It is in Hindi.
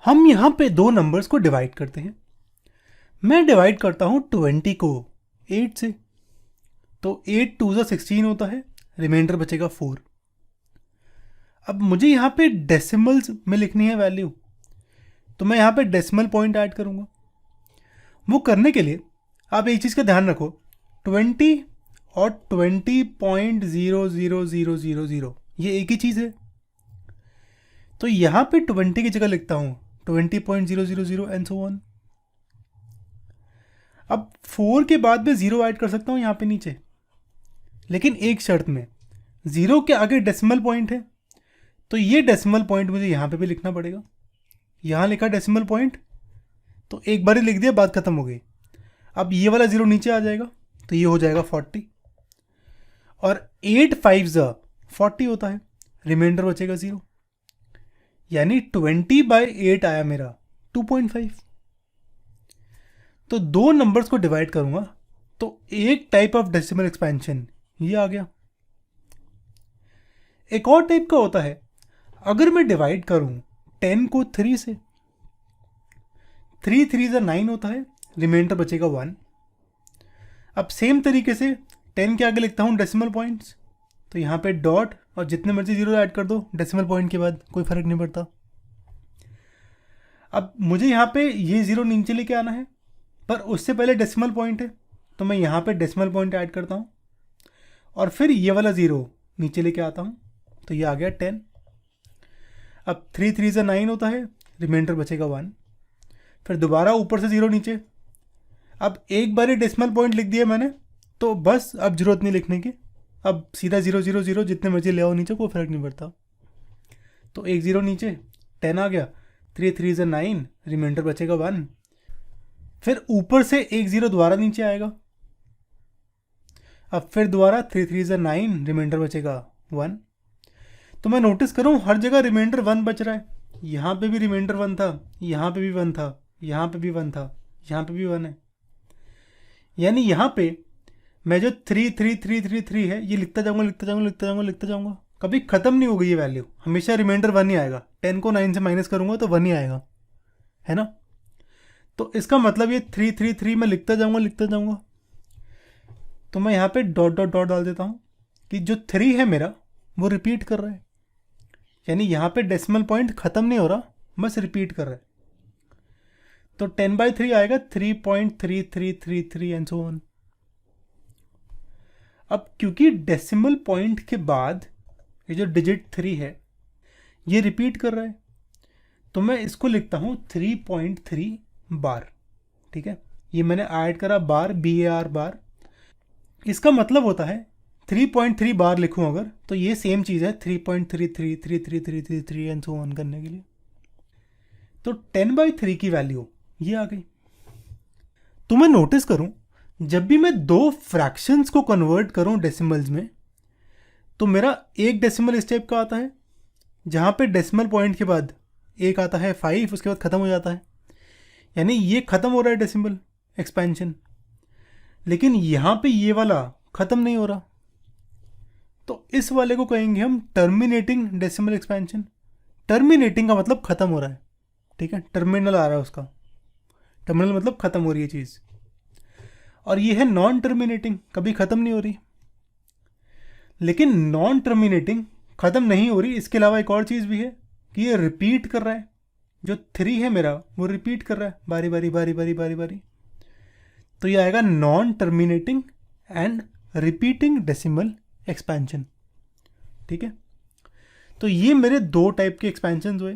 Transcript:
हम यहाँ पे दो नंबर्स को डिवाइड करते हैं। मैं डिवाइड करता हूँ 20 को 8 से, तो 8 2 16 होता है, रिमाइंडर बचेगा 4। अब मुझे यहाँ पे डेसिमल्स में लिखनी है वैल्यू, तो मैं यहाँ पे डेसिमल पॉइंट ऐड करूँगा। वो करने के लिए आप एक चीज़ का ध्यान रखो, 20 और 20.0000 ये एक ही चीज़ है। तो यहाँ पे 20 की जगह लिखता हूँ 20.000 एंड सो ऑन। अब 4 के बाद मैं 0 ऐड कर सकता हूँ यहाँ पे नीचे, लेकिन एक शर्त में, 0 के आगे डेसिमल पॉइंट है, तो ये डेसिमल पॉइंट मुझे यहाँ पे भी लिखना पड़ेगा। यहाँ लिखा डेसिमल पॉइंट, तो एक बार ही लिख दिया, बात खत्म हो गई। अब ये वाला 0 नीचे आ जाएगा, तो ये हो जाएगा 40, और 8 5 40 होता है, रिमाइंडर बचेगा 0, यानी 20/8 आया मेरा 2.5। तो दो नंबर्स को डिवाइड करूंगा तो एक टाइप ऑफ डेसिमल एक्सपेंशन ये आ गया। एक और टाइप का होता है, अगर मैं डिवाइड करूं 10 को 3 से, 3 3 9 होता है, रिमाइंडर बचेगा 1। अब सेम तरीके से 10 के आगे लिखता हूं डेसिमल पॉइंट्स, तो यहाँ पे डॉट और जितने मर्जी 0 ऐड कर दो डेसिमल पॉइंट के बाद, कोई फर्क नहीं पड़ता। अब मुझे यहाँ पे ये 0 नीचे लेके आना है, पर उससे पहले डेसिमल पॉइंट है, तो मैं यहाँ पे डेसिमल पॉइंट ऐड करता हूँ और फिर ये वाला 0 नीचे लेके आता हूँ, तो ये आ गया 10। अब 3 3 9 होता है, रिमाइंडर बचेगा 1। फिर दोबारा ऊपर से 0 नीचे। अब एक बार ही डेसिमल पॉइंट लिख दिया मैंने, तो बस अब जरूरत नहीं लिखने की, अब सीधा 0 0 0 जितने मर्जी ले आओ नीचे, कोई फर्क नहीं पड़ता। तो एक 0 नीचे, 10 आ गया, 3 3 9, रिमाइंडर बचेगा 1। फिर ऊपर से एक 0 दोबारा नीचे आएगा, अब फिर दोबारा 3 3 9, रिमाइंडर बचेगा 1। तो मैं नोटिस करूँ हर जगह रिमाइंडर 1 बच रहा है। यहाँ पे भी रिमाइंडर 1 था, यहाँ पे भी 1 था, यहाँ पे भी 1 था, यहाँ पे भी 1 है। यानी यहाँ पे मैं जो 3 3 3 3 3 है ये लिखता जाऊँगा लिखता जाऊँगा लिखता जाऊँगा लिखता जाऊँगा, कभी ख़त्म नहीं होगी ये वैल्यू, हमेशा रिमाइंडर 1 ही आएगा। 10 को 9 से माइनस करूँगा तो 1 ही आएगा, है ना। तो इसका मतलब ये 3 3 3 मैं लिखता जाऊँगा। तो मैं यहाँ पे डॉट डॉट डॉट डाल देता हूँ कि जो 3 है मेरा वो रिपीट कर रहा है, यानी यहाँ पे डेसिमल पॉइंट ख़त्म नहीं हो रहा, बस रिपीट कर रहा है। तो 10/3 आएगा 3.3333 एंड सो ऑन। अब क्योंकि डेसिमल पॉइंट के बाद ये जो डिजिट 3 है ये रिपीट कर रहा है, तो मैं इसको लिखता हूँ 3.3 बार। ठीक है, ये मैंने ऐड करा बार, BAR बार। इसका मतलब होता है 3.3 बार लिखूं अगर, तो ये सेम चीज़ है 3.333333 एंड सो ऑन करने के लिए। तो 10/3 की वैल्यू ये आ गई। तो मैं नोटिस करूं जब भी मैं दो फ्रैक्शंस को कन्वर्ट करूं डेसिमल्स में, तो मेरा एक डेसिमल इस टाइप का आता है जहां पे डेसिमल पॉइंट के बाद एक आता है 5, उसके बाद ख़त्म हो जाता है, यानी ये ख़त्म हो रहा है डेसिमल एक्सपेंशन। लेकिन यहाँ पे ये वाला ख़त्म नहीं हो रहा, तो इस वाले को कहेंगे हम टर्मिनेटिंग डेसिमल एक्सपेंशन। टर्मिनेटिंग का मतलब ख़त्म हो रहा है, ठीक है, टर्मिनल आ रहा है उसका, टर्मिनल मतलब ख़त्म हो रही है चीज़। और ये है नॉन टर्मिनेटिंग, कभी ख़त्म नहीं हो रही। लेकिन नॉन टर्मिनेटिंग ख़त्म नहीं हो रही, इसके अलावा एक और चीज़ भी है कि ये रिपीट कर रहा है। जो 3 है मेरा वो रिपीट कर रहा है बारी बारी बारी बारी बारी बारी, तो ये आएगा non terminating and repeating decimal expansion. ठीक है, तो ये मेरे दो टाइप के एक्सपेंशन हुए।